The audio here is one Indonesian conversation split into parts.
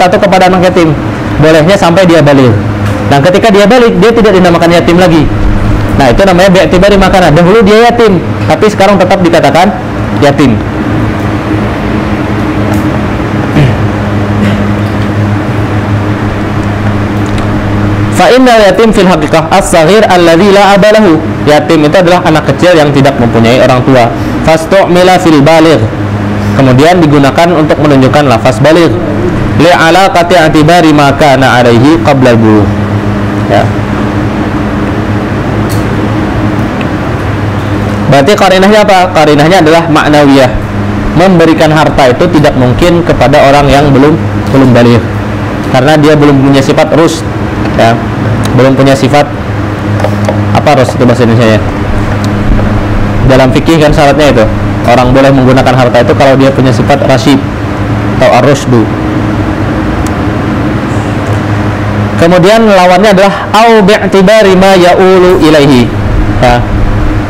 harta itu kepada anak yatim. Bolehnya sampai dia balik. Dan ketika dia balik, dia tidak dinamakan yatim lagi. Nah, itu namanya bi'tibari makanan. Dahulu dia yatim, tapi sekarang tetap dikatakan yatim. Fa innal yatim fil haqiqah as-saghir alladzi la abalahu. Yatim itu adalah anak kecil yang tidak mempunyai orang tua. Fastu'mila fil baligh. Kemudian digunakan untuk menunjukkan lafaz baligh. Li alaqati i'tibari ma kana alaihi qabla al-bulugh. Ya. Berarti qarinahnya apa? Qarinahnya adalah ma'nawiyah. Memberikan harta itu tidak mungkin kepada orang yang belum baligh. Karena dia belum punya sifat rusd. Ya, belum punya sifat apa rusd itu bahasa Indonesia ya. Dalam fikih kan syaratnya itu orang boleh menggunakan harta itu kalau dia punya sifat rasyid atau ar-rusydu. Kemudian lawannya adalah au bi'tibari ma ya'ulu ilaihi. Ya.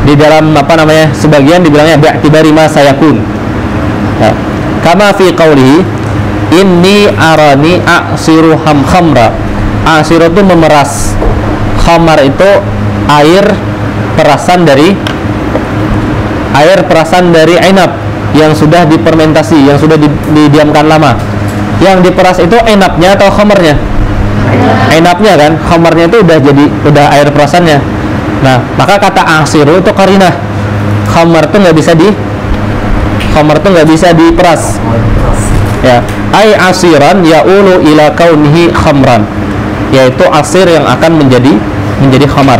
Di dalam apa namanya sebagian dibilangnya bi'tibari ma sayakun. Ya. Kama fi qaulihi inni arani a'siru khamra. Asir itu memeras. Khamar itu air perasan dari inab yang sudah difermentasi, yang sudah didiamkan lama. Yang diperas itu inabnya atau khamarnya? Inabnya kan, khamarnya itu udah air perasannya. Nah, maka kata asiru itu qarinah. Khamar itu nggak bisa diperas. Ya, ai asiran ya'ulu ila kaunihi khamran. Yaitu asir yang akan menjadi khamar.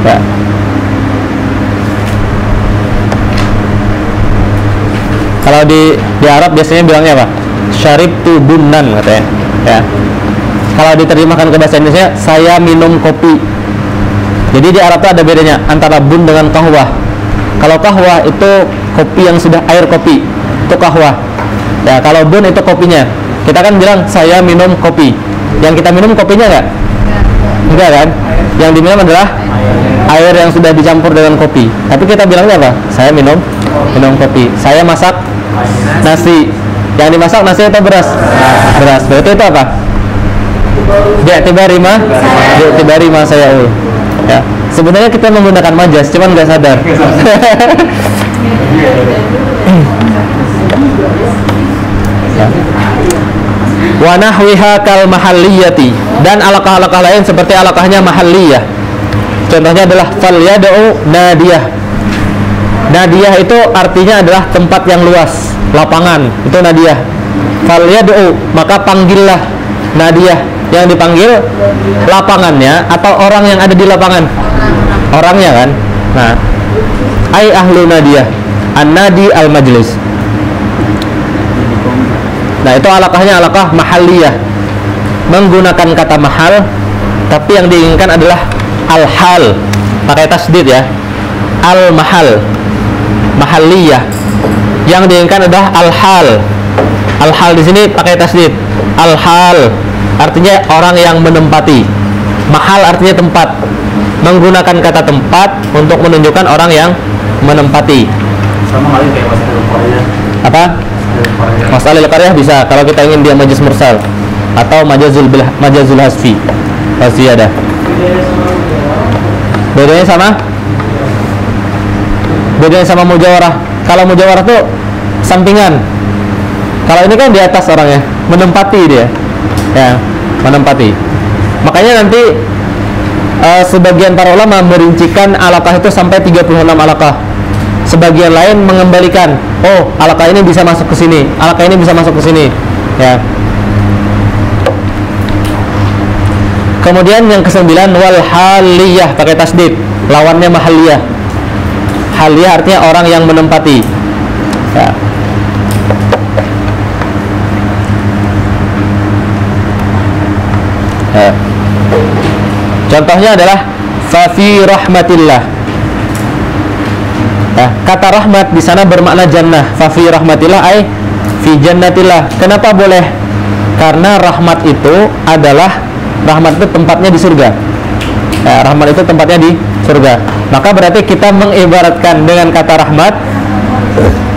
Ya. Kalau di Arab biasanya bilangnya apa? Syaribtu bunnan katanya. Ya. Kalau diterjemahkan ke bahasa Indonesia, saya minum kopi. Jadi di Arab itu ada bedanya antara bun dengan kahwah. Kalau kahwah itu kopi yang sudah air kopi, itu kahwah. Ya, kalau bun itu kopinya. Kita kan bilang saya minum kopi. Yang kita minum kopinya enggak? Enggak kan? Yang diminum adalah air yang sudah dicampur dengan kopi. Tapi kita bilangnya apa? Saya minum kopi. Saya masak nasi. Yang dimasak nasi atau beras? Beras. Berarti itu apa? Bi'tibari ma saya. Ya, sebenarnya kita menggunakan majas, cuman nggak sadar. Ya. Wa nahwiha kal mahalliyati, dan alaqah-alaqah lain seperti alaqahnya mahalliyah. Contohnya adalah fal yad'u nadiyah. Nadiyah itu artinya adalah tempat yang luas, lapangan, itu nadiyah. Fal yad'u, maka panggillah. Nadiyah, yang dipanggil lapangannya atau orang yang ada di lapangan? Orangnya kan. Nah, ai ahlu nadiyah, an-nadi al-majlis. Nah, itu alaqahnya alaqah mahalliyah, menggunakan kata mahal, tapi yang diinginkan adalah al-hal, pakai tasdid ya. Al-mahal, mahalliyah. Yang diinginkan adalah al-hal. Al-hal di sini pakai tasdid. Al-hal artinya orang yang menempati. Mahal artinya tempat. Menggunakan kata tempat untuk menunjukkan orang yang menempati. Sama halnya kayak masalah Korea. Apa? Masalah qaryah bisa kalau kita ingin dia majaz mursal atau majazul hasfi. Pasti ada. Bedanya sama mujawarah. Kalau mujawarah tuh sampingan. Kalau ini kan di atas orangnya, menempati dia. Ya, menempati. Makanya nanti sebagian para ulama merincikan alaqah itu sampai 36 alaqah. Sebagian lain mengembalikan, oh, alaqah ini bisa masuk ke sini, alaqah ini bisa masuk ke sini. Ya. Kemudian yang ke-9 wal haliyah, pakai tasdid. Lawannya mahalliyah. Haliyah artinya orang yang menempati. Ya. Ya. Contohnya adalah fa fi rahmatillah. Ya, kata rahmat di sana bermakna jannah. Fa fi rahmatillah ay fi jannatillah. Kenapa boleh? Karena rahmat itu adalah, rahmat itu tempatnya di surga. Rahmat itu tempatnya di surga. Maka berarti kita mengibaratkan dengan kata rahmat,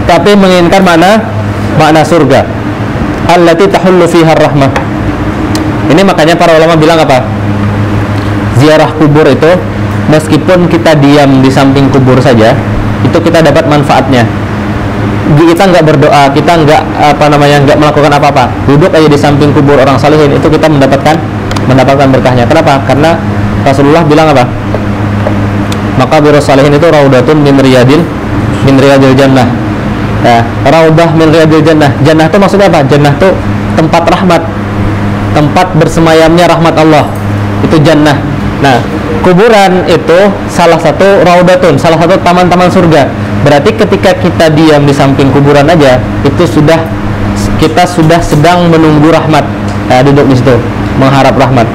tapi menginginkan makna surga. Allati tahullu fiha rahmah. Ini makanya para ulama bilang apa? Ziarah kubur itu, meskipun kita diam di samping kubur saja, itu kita dapat manfaatnya. Kita nggak berdoa, kita nggak nggak melakukan apa-apa, duduk aja di samping kubur orang salihin, itu kita mendapatkan berkahnya. Kenapa? Karena Rasulullah bilang apa? Maqabirus salihin itu raudatun min riyadil jannah. Ya, raudah min riyadil jannah. Jannah itu maksudnya apa? Jannah itu tempat rahmat, tempat bersemayamnya rahmat Allah. Itu jannah. Nah, kuburan itu salah satu raudatun, salah satu taman-taman surga. Berarti ketika kita diam di samping kuburan aja, itu kita sudah sedang menunggu rahmat. Ya, duduk di situ mengharap rahmat.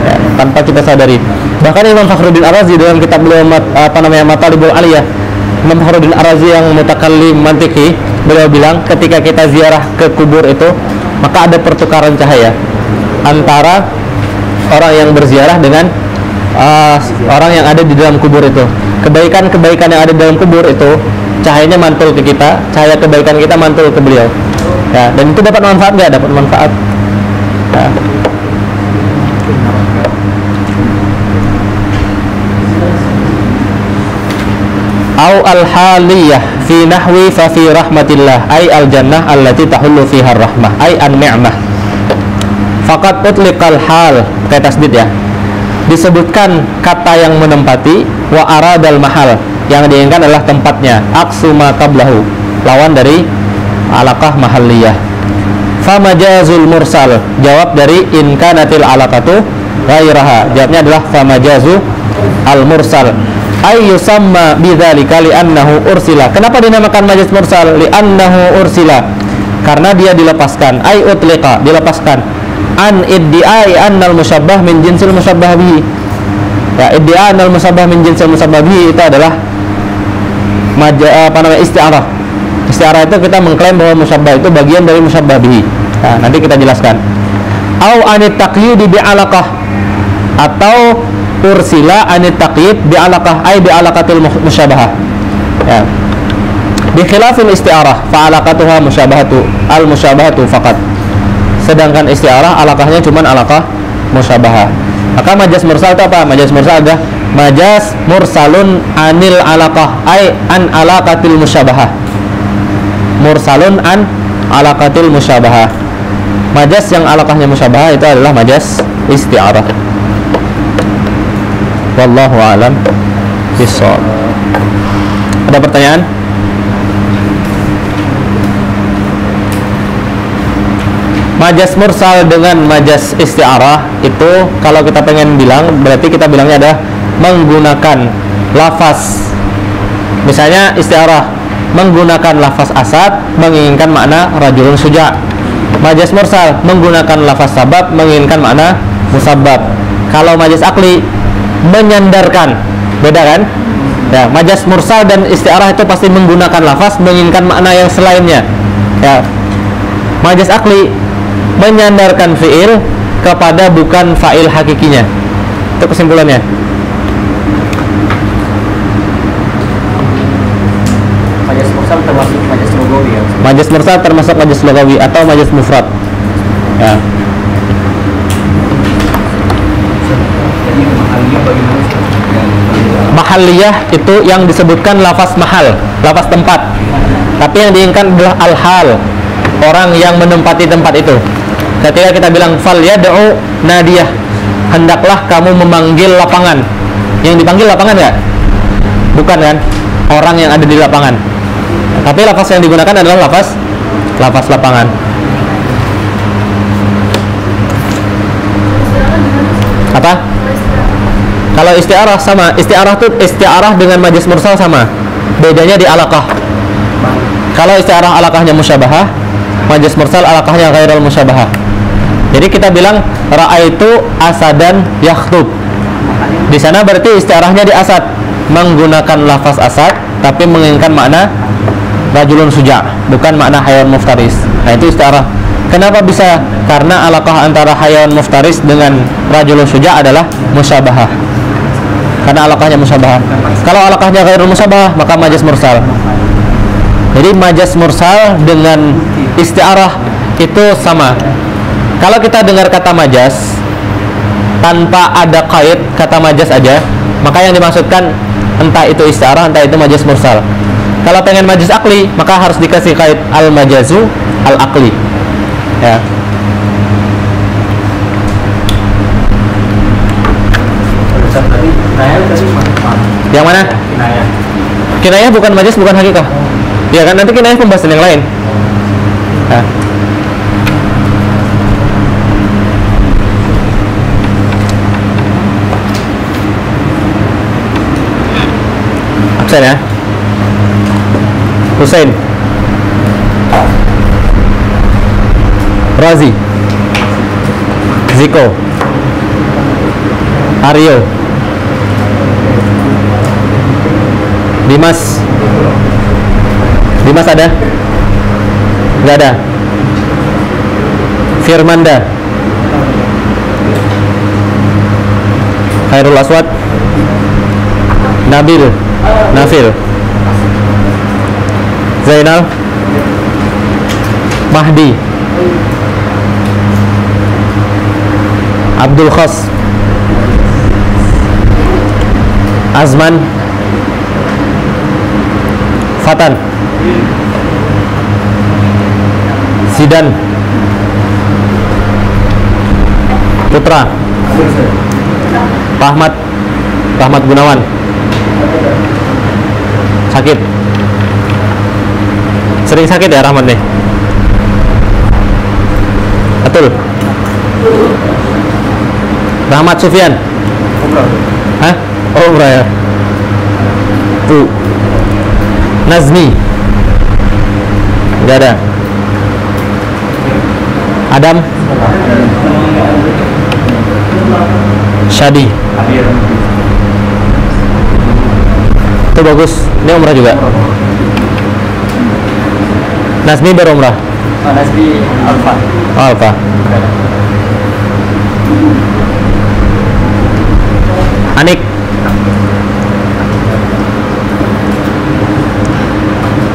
Ya, tanpa kita sadari. Bahkan Imam Fakhruddin Ar-Razi dalam kitab beliau Matalibul Aliyah, Imam Fakhruddin Ar-Razi yang mutakallim mantiki, beliau bilang ketika kita ziarah ke kubur itu, maka ada pertukaran cahaya antara orang yang berziarah dengan orang yang ada di dalam kubur itu. Kebaikan-kebaikan yang ada di dalam kubur itu cahayanya mantul ke kita, cahaya kebaikan kita mantul ke beliau. Ya, dan itu dapat manfaat nggak? Dapat manfaat. Ya. Au al-haliyah fi nahwi fa fi rahmatillah ay al-jannah allati tahullu fiha ar-rahmah ay an-ni'mah. Faqat utliqal hal, kayak tasdid ya. Disebutkan kata yang menempati, wa aradal mahal, yang diinginkan adalah tempatnya, aksuma qablahu, lawan dari alaqah mahalliyah. Fa majazul mursal, jawab dari in kanatil alaqatu ghairaha, jawabnya adalah fa majazu al mursal ay yusamma bidzalika li'annahu ursila. Kenapa dinamakan majaz mursal? Li'annahu ursila, karena dia dilepaskan, ay utliqa, dilepaskan, an iddi'ai annal musyabbah min jinsil musyabbah bihi. Ya, iddi'a annal musyabbah min jinsil musyabbah bihi itu adalah isti'arah. Isti'arah itu kita mengklaim bahwa musyabbah itu bagian dari musyabbah bihi. Nah, nanti kita jelaskan. Au anit taqyid bi alaqah, atau ursila anit taqyid bi alaqah ay bi alaqatil musyabahah. Ya. Bi khilafil isti'arah fa alaqatuha musyabahatu al musyabahatu faqat. Sedangkan isti'arah alaqahnya cuma alaqah musyabahah. Maka majaz mursal itu apa? Majaz mursal adalah majaz mursalun anil alaqah ay an alaqatil musyabahah. Mursalun an alaqatil musyabahah. Majaz yang alaqahnya musyabahah itu adalah majaz isti'arah. Wallahu a'lam bishawab. Ada pertanyaan? Majaz mursal dengan majaz isti'arah itu kalau kita pengen bilang, berarti kita bilangnya adalah menggunakan lafaz. Misalnya isti'arah menggunakan lafaz asad menginginkan makna rajulun suja'. Majaz mursal menggunakan lafaz sabab menginginkan makna musabbab. Kalau majaz akli menyandarkan, beda kan? Ya, majaz mursal dan isti'arah itu pasti menggunakan lafaz menginginkan makna yang selainnya. Ya. Majaz akli menyandarkan fi'il kepada bukan fa'il hakikinya. Itu kesimpulannya. Majaz mursal termasuk majaz lugawi ya. Majaz mursal termasuk majaz lugawi atau majaz mufrad. Ya. Jadi mahalliyah bagaimana? Mahalliyah itu yang disebutkan lafaz mahal, lafaz tempat. Tapi yang diinginkan adalah al-hal, orang yang menempati tempat itu. Ketika kita bilang fal yad'u nadiyah, hendaklah kamu memanggil lapangan. Yang dipanggil lapangan nggak? Bukan kan? Orang yang ada di lapangan. Tapi lafaz yang digunakan adalah lafaz lapangan. Apa? Kalau isti'arah sama, isti'arah itu isti'arah dengan majaz mursal sama. Bedanya di alaqah. Kalau isti'arah alaqahnya musyabahah, majaz mursal alaqahnya ghairul musyabahah. Jadi kita bilang ra'aitu asadan yakhtub. Di sana berarti isti'arahnya di asad, menggunakan lafaz asad tapi menginginkan makna rajulun suja', bukan makna hayawan muftaris. Nah, itu isti'arah. Kenapa bisa? Karena alaqah antara hayawan muftaris dengan rajulun suja' adalah musyabahah. karena alaqahnya musyabahah. Kalau alaqahnya ghairul musyabahah maka majaz mursal. Jadi majaz mursal dengan isti'arah itu sama. Kalau kita dengar kata majaz tanpa ada kait kata majaz aja, maka yang dimaksudkan entah itu isti'arah, entah itu majaz mursal. Kalau pengen majaz akli, maka harus dikasih kait al-majazu al-akli. Ya. Yang mana? Kinayah. Kinayah bukan majaz, bukan hakikah. Ya kan, nanti kinayah pembahasan yang lain. Ya. Absen ya. Hussein, Razi, Ziko, Aryo, Dimas. Dimas ada? Nggak ada. Firmanda, Khairul Aswad, Nabil, Nafil, Zainal, Mahdi, Abdul Khas, Azman, Fatan, Sidan, Putra, Rahmat, Rahmat Gunawan, sakit, sering sakit ya Rahmat nih, betul. Rahmat Sufyan, hah? Oh umrah ya. Tuh. Nazmi, nggak ada. Adam, Syadi, itu bagus. Ini umrah juga. Nazmi baru umrah. Nasbi Alfa. Oh, Alfa. Anik,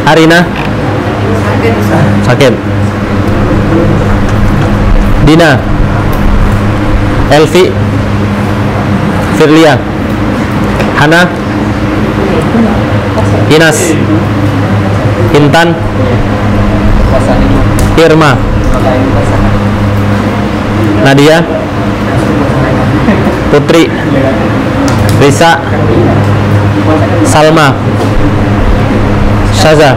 Arina, sakit. Dina, Elvi, Firlia, Hana, Inas, Intan, Irma, Nadia, Putri, Risa, Salma, Syaza,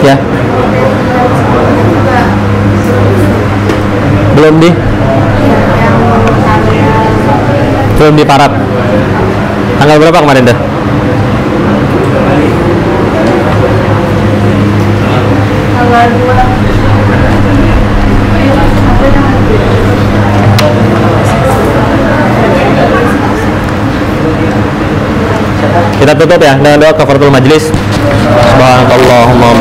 ya. Belum di parap. Tanggal berapa kemarin dah? Kita tutup ya dengan doa kafaratul majlis. Subhanallahumma